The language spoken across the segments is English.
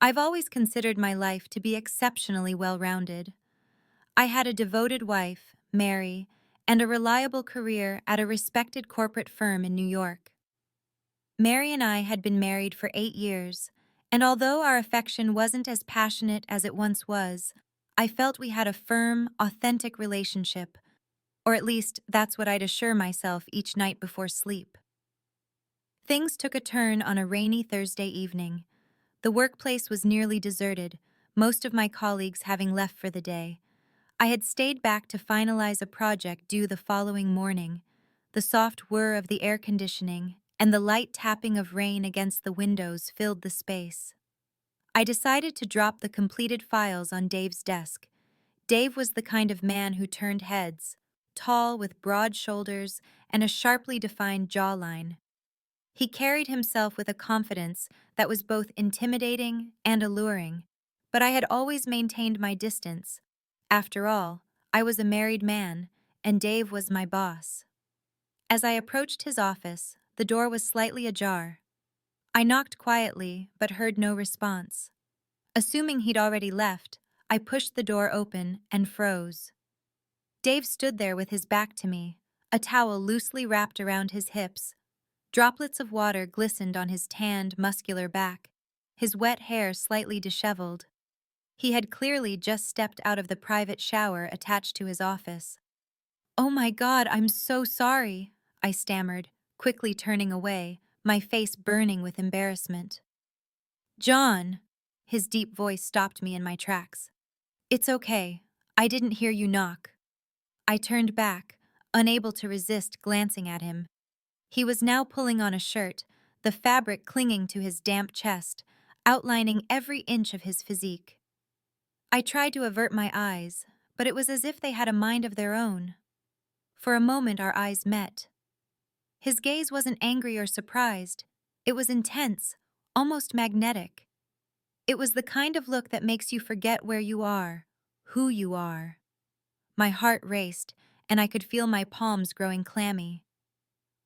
I've always considered my life to be exceptionally well-rounded. I had a devoted wife, Mary, and a reliable career at a respected corporate firm in New York. Mary and I had been married for 8 years, and although our affection wasn't as passionate as it once was, I felt we had a firm, authentic relationship, or at least that's what I'd assure myself each night before sleep. Things took a turn on a rainy Thursday evening. The workplace was nearly deserted, most of my colleagues having left for the day. I had stayed back to finalize a project due the following morning. The soft whir of the air conditioning and the light tapping of rain against the windows filled the space. I decided to drop the completed files on Dave's desk. Dave was the kind of man who turned heads, tall with broad shoulders and a sharply defined jawline. He carried himself with a confidence that was both intimidating and alluring, but I had always maintained my distance. After all, I was a married man, and Dave was my boss. As I approached his office, the door was slightly ajar. I knocked quietly, but heard no response. Assuming he'd already left, I pushed the door open and froze. Dave stood there with his back to me, a towel loosely wrapped around his hips. Droplets of water glistened on his tanned, muscular back, his wet hair slightly disheveled. He had clearly just stepped out of the private shower attached to his office. "Oh my God, I'm so sorry," I stammered, quickly turning away, my face burning with embarrassment. "John," his deep voice stopped me in my tracks. "It's okay. I didn't hear you knock." I turned back, unable to resist glancing at him. He was now pulling on a shirt, the fabric clinging to his damp chest, outlining every inch of his physique. I tried to avert my eyes, but it was as if they had a mind of their own. For a moment our eyes met. His gaze wasn't angry or surprised. It was intense, almost magnetic. It was the kind of look that makes you forget where you are, who you are. My heart raced, and I could feel my palms growing clammy.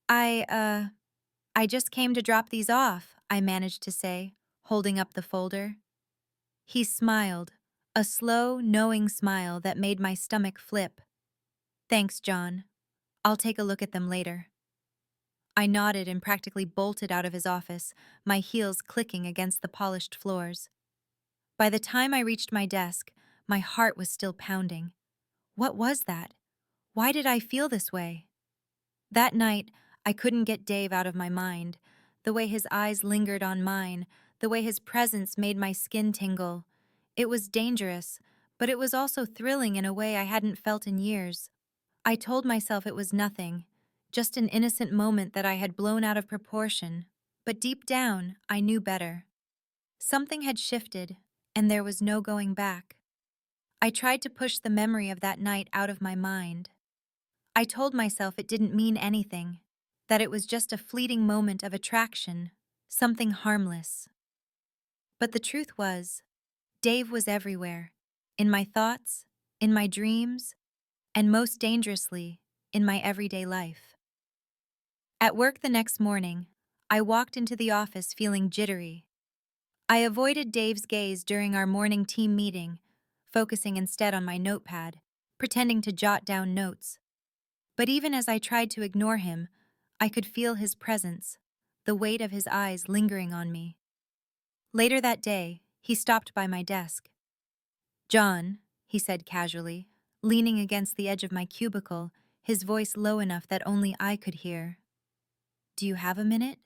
I just came to drop these off," I managed to say, holding up the folder. He smiled, a slow, knowing smile that made my stomach flip. "Thanks, John. I'll take a look at them later." I nodded and practically bolted out of his office, my heels clicking against the polished floors. By the time I reached my desk, my heart was still pounding. What was that? Why did I feel this way? That night, I couldn't get Dave out of my mind. The way his eyes lingered on mine, the way his presence made my skin tingle. It was dangerous, but it was also thrilling in a way I hadn't felt in years. I told myself it was nothing, just an innocent moment that I had blown out of proportion. But deep down, I knew better. Something had shifted, and there was no going back. I tried to push the memory of that night out of my mind. I told myself it didn't mean anything, that it was just a fleeting moment of attraction, something harmless. But the truth was, Dave was everywhere, in my thoughts, in my dreams, and most dangerously, in my everyday life. At work the next morning, I walked into the office feeling jittery. I avoided Dave's gaze during our morning team meeting, focusing instead on my notepad, pretending to jot down notes. But even as I tried to ignore him, I could feel his presence, the weight of his eyes lingering on me. Later that day, he stopped by my desk. "John," he said casually, leaning against the edge of my cubicle, his voice low enough that only I could hear. "Do you have a minute?"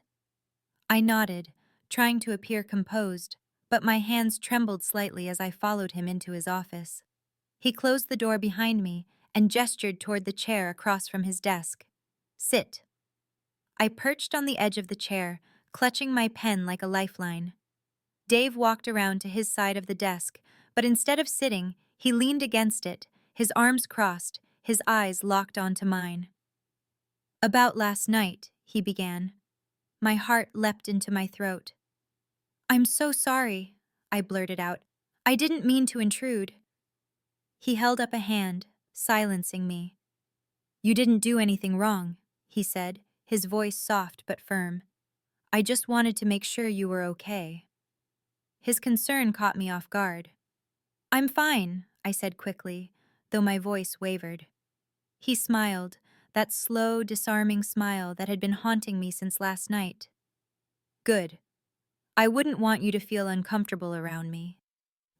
I nodded, trying to appear composed, but my hands trembled slightly as I followed him into his office. He closed the door behind me and gestured toward the chair across from his desk. "Sit." I perched on the edge of the chair, clutching my pen like a lifeline. Dave walked around to his side of the desk, but instead of sitting, he leaned against it, his arms crossed, his eyes locked onto mine. "About last night," he began. My heart leapt into my throat. "I'm so sorry," I blurted out. "I didn't mean to intrude." He held up a hand, silencing me. "You didn't do anything wrong," he said, his voice soft but firm. "I just wanted to make sure you were okay." His concern caught me off guard. "I'm fine," I said quickly, though my voice wavered. He smiled, that slow, disarming smile that had been haunting me since last night. "Good. I wouldn't want you to feel uncomfortable around me."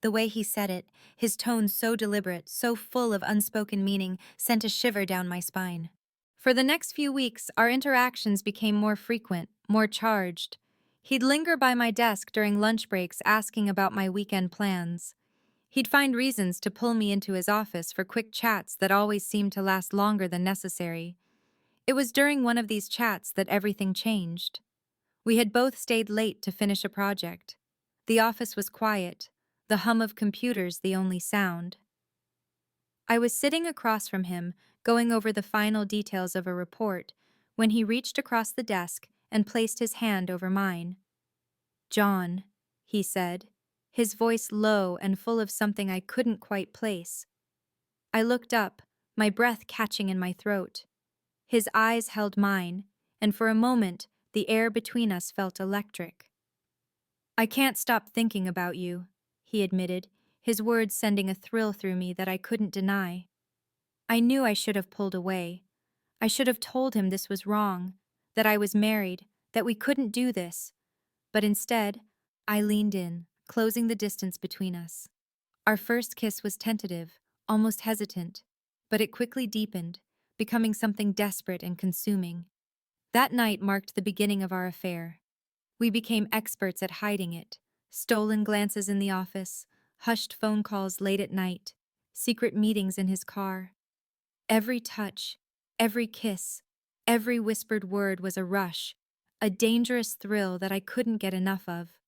The way he said it, his tone so deliberate, so full of unspoken meaning, sent a shiver down my spine. For the next few weeks, our interactions became more frequent, more charged. He'd linger by my desk during lunch breaks asking about my weekend plans. He'd find reasons to pull me into his office for quick chats that always seemed to last longer than necessary. It was during one of these chats that everything changed. We had both stayed late to finish a project. The office was quiet, the hum of computers the only sound. I was sitting across from him, going over the final details of a report, when he reached across the desk and placed his hand over mine. "John," he said, his voice low and full of something I couldn't quite place. I looked up, my breath catching in my throat. His eyes held mine, and for a moment, the air between us felt electric. "I can't stop thinking about you," he admitted, his words sending a thrill through me that I couldn't deny. I knew I should have pulled away. I should have told him this was wrong, that I was married, that we couldn't do this. But instead, I leaned in, closing the distance between us. Our first kiss was tentative, almost hesitant, but it quickly deepened, becoming something desperate and consuming. That night marked the beginning of our affair. We became experts at hiding it: stolen glances in the office, hushed phone calls late at night, secret meetings in his car. Every touch, every kiss, every whispered word was a rush, a dangerous thrill that I couldn't get enough of.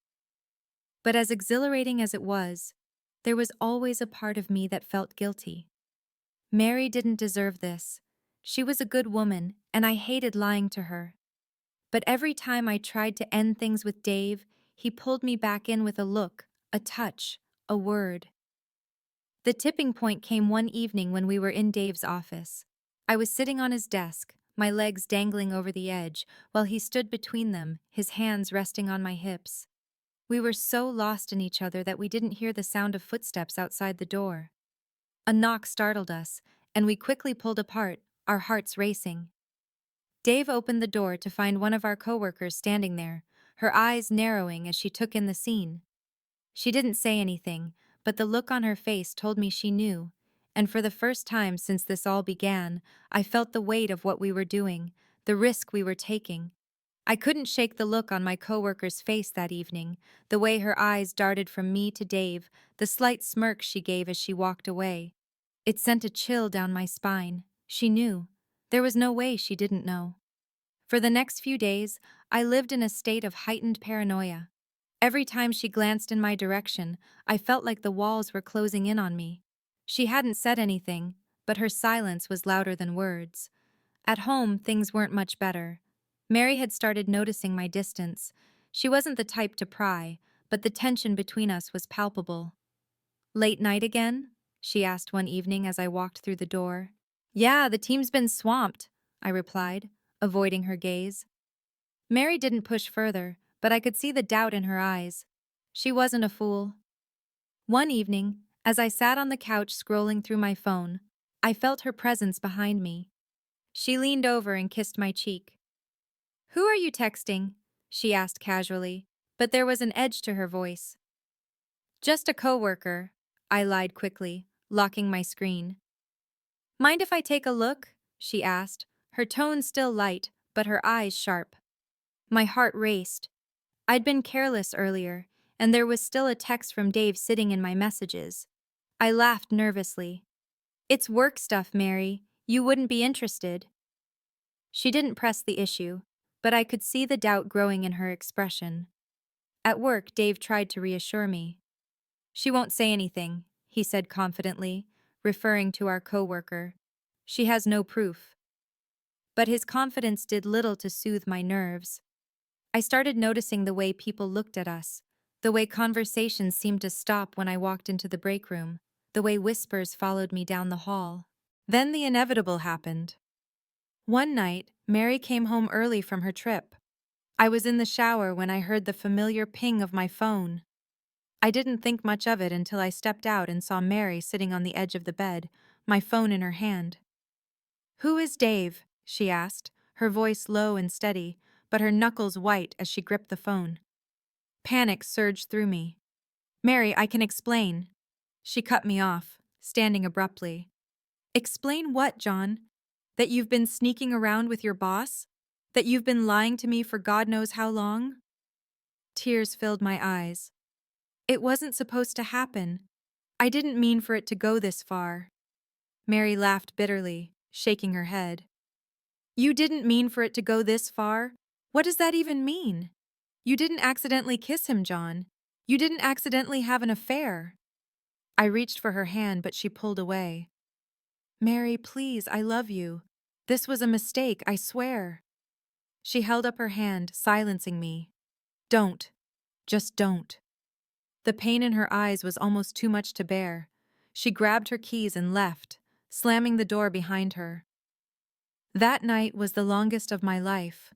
But as exhilarating as it was, there was always a part of me that felt guilty. Mary didn't deserve this. She was a good woman, and I hated lying to her. But every time I tried to end things with Dave, he pulled me back in with a look, a touch, a word. The tipping point came one evening when we were in Dave's office. I was sitting on his desk, my legs dangling over the edge, while he stood between them, his hands resting on my hips. We were so lost in each other that we didn't hear the sound of footsteps outside the door. A knock startled us, and we quickly pulled apart, our hearts racing. Dave opened the door to find one of our coworkers standing there, her eyes narrowing as she took in the scene. She didn't say anything, but the look on her face told me she knew, and for the first time since this all began, I felt the weight of what we were doing, the risk we were taking. I couldn't shake the look on my coworker's face that evening, the way her eyes darted from me to Dave, the slight smirk she gave as she walked away. It sent a chill down my spine. She knew. There was no way she didn't know. For the next few days, I lived in a state of heightened paranoia. Every time she glanced in my direction, I felt like the walls were closing in on me. She hadn't said anything, but her silence was louder than words. At home, things weren't much better. Mary had started noticing my distance. She wasn't the type to pry, but the tension between us was palpable. "Late night again?" she asked one evening as I walked through the door. "Yeah, the team's been swamped," I replied, avoiding her gaze. Mary didn't push further, but I could see the doubt in her eyes. She wasn't a fool. One evening, as I sat on the couch scrolling through my phone, I felt her presence behind me. She leaned over and kissed my cheek. "Who are you texting?" she asked casually, but there was an edge to her voice. "Just a coworker," I lied quickly, locking my screen. "Mind if I take a look?" she asked, her tone still light, but her eyes sharp. My heart raced. I'd been careless earlier, and there was still a text from Dave sitting in my messages. I laughed nervously. "It's work stuff, Mary. You wouldn't be interested." She didn't press the issue, but I could see the doubt growing in her expression. At work, Dave tried to reassure me. "She won't say anything," he said confidently, referring to our coworker. "She has no proof." But his confidence did little to soothe my nerves. I started noticing the way people looked at us, the way conversations seemed to stop when I walked into the break room, the way whispers followed me down the hall. Then the inevitable happened. One night, Mary came home early from her trip. I was in the shower when I heard the familiar ping of my phone. I didn't think much of it until I stepped out and saw Mary sitting on the edge of the bed, my phone in her hand. "Who is Dave?" she asked, her voice low and steady, but her knuckles white as she gripped the phone. Panic surged through me. "Mary, I can explain." She cut me off, standing abruptly. "Explain what, John? That you've been sneaking around with your boss? That you've been lying to me for God knows how long?" Tears filled my eyes. "It wasn't supposed to happen. I didn't mean for it to go this far." Mary laughed bitterly, shaking her head. "You didn't mean for it to go this far? What does that even mean? You didn't accidentally kiss him, John. You didn't accidentally have an affair." I reached for her hand, but she pulled away. "Mary, please, I love you. This was a mistake, I swear." She held up her hand, silencing me. "Don't. Just don't." The pain in her eyes was almost too much to bear. She grabbed her keys and left, slamming the door behind her. That night was the longest of my life.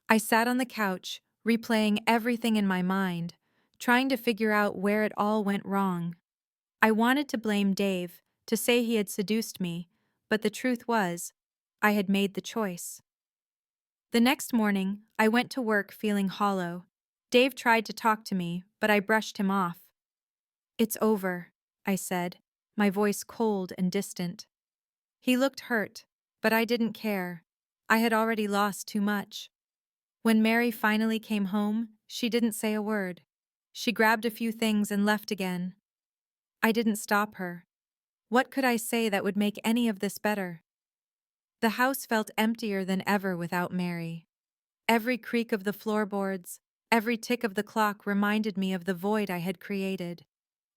I sat on the couch, replaying everything in my mind, trying to figure out where it all went wrong. I wanted to blame Dave, to say he had seduced me, but the truth was, I had made the choice. The next morning, I went to work feeling hollow. Dave tried to talk to me, but I brushed him off. "It's over," I said, my voice cold and distant. He looked hurt, but I didn't care. I had already lost too much. When Mary finally came home, she didn't say a word. She grabbed a few things and left again. I didn't stop her. What could I say that would make any of this better? The house felt emptier than ever without Mary. Every creak of the floorboards, every tick of the clock reminded me of the void I had created.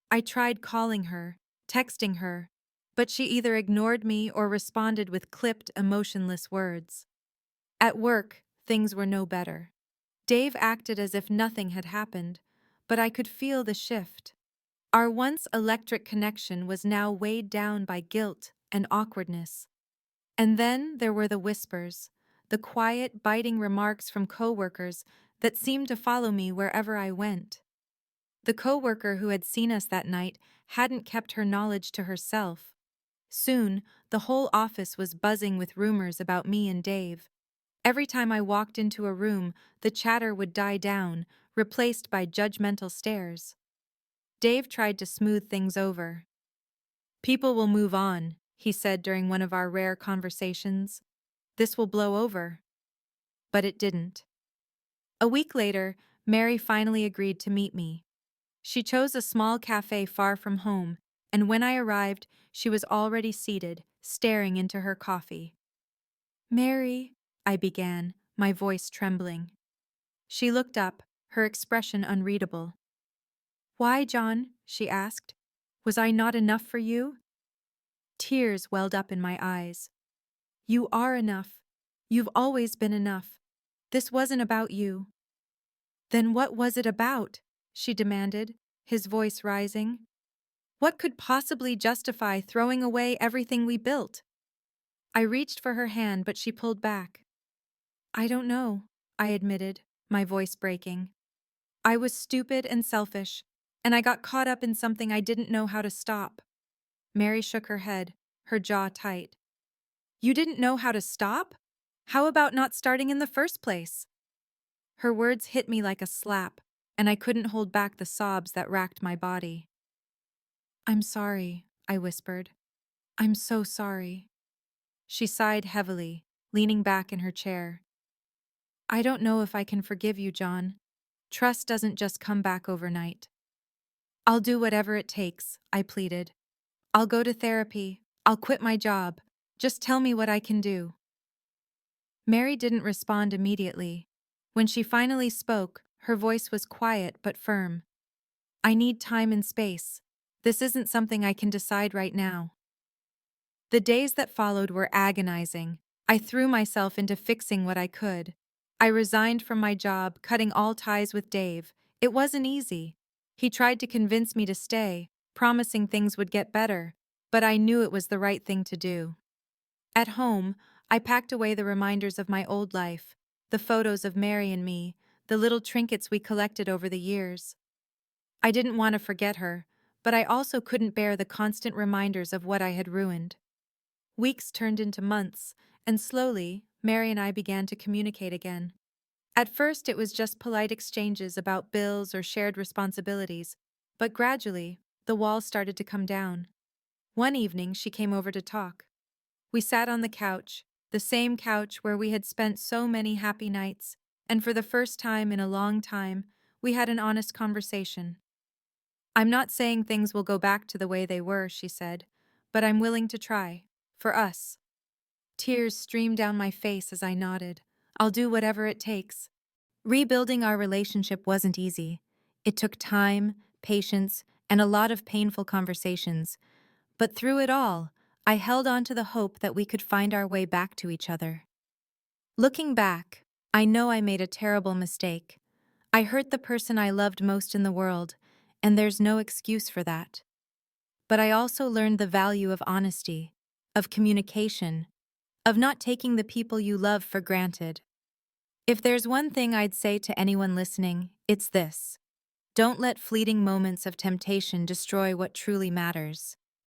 I tried calling her, texting her, but she either ignored me or responded with clipped, emotionless words. At work, things were no better. Dave acted as if nothing had happened, but I could feel the shift. Our once electric connection was now weighed down by guilt and awkwardness. And then there were the whispers, the quiet, biting remarks from coworkers that seemed to follow me wherever I went. The coworker who had seen us that night hadn't kept her knowledge to herself. Soon, the whole office was buzzing with rumors about me and Dave. Every time I walked into a room, the chatter would die down, replaced by judgmental stares. Dave tried to smooth things over. "People will move on," he said during one of our rare conversations. "This will blow over." But it didn't. A week later, Mary finally agreed to meet me. She chose a small cafe far from home, and when I arrived, she was already seated, staring into her coffee. "Mary," I began, my voice trembling. She looked up, her expression unreadable. "Why, John?" she asked. "Was I not enough for you?" Tears welled up in my eyes. "You are enough. You've always been enough. This wasn't about you." "Then what was it about?" she demanded, his voice rising. "What could possibly justify throwing away everything we built?" I reached for her hand, but she pulled back. "I don't know," I admitted, my voice breaking. "I was stupid and selfish, and I got caught up in something I didn't know how to stop." Mary shook her head, her jaw tight. "You didn't know how to stop? How about not starting in the first place?" Her words hit me like a slap, and I couldn't hold back the sobs that racked my body. "I'm sorry," I whispered. "I'm so sorry." She sighed heavily, leaning back in her chair. "I don't know if I can forgive you, John. Trust doesn't just come back overnight." "I'll do whatever it takes," I pleaded. "I'll go to therapy. I'll quit my job. Just tell me what I can do." Mary didn't respond immediately. When she finally spoke, her voice was quiet but firm. "I need time and space. This isn't something I can decide right now." The days that followed were agonizing. I threw myself into fixing what I could. I resigned from my job, cutting all ties with Dave. It wasn't easy. He tried to convince me to stay, promising things would get better, but I knew it was the right thing to do. At home, I packed away the reminders of my old life, the photos of Mary and me, the little trinkets we collected over the years. I didn't want to forget her, but I also couldn't bear the constant reminders of what I had ruined. Weeks turned into months, and slowly, Mary and I began to communicate again. At first, it was just polite exchanges about bills or shared responsibilities, but gradually, the walls started to come down. One evening, she came over to talk. We sat on the couch, the same couch where we had spent so many happy nights, and for the first time in a long time, we had an honest conversation. "I'm not saying things will go back to the way they were," she said, "but I'm willing to try. For us." Tears streamed down my face as I nodded. "I'll do whatever it takes." Rebuilding our relationship wasn't easy. It took time, patience, and a lot of painful conversations. But through it all, I held on to the hope that we could find our way back to each other. Looking back, I know I made a terrible mistake. I hurt the person I loved most in the world, and there's no excuse for that. But I also learned the value of honesty, of communication, of not taking the people you love for granted. If there's one thing I'd say to anyone listening, it's this: don't let fleeting moments of temptation destroy what truly matters.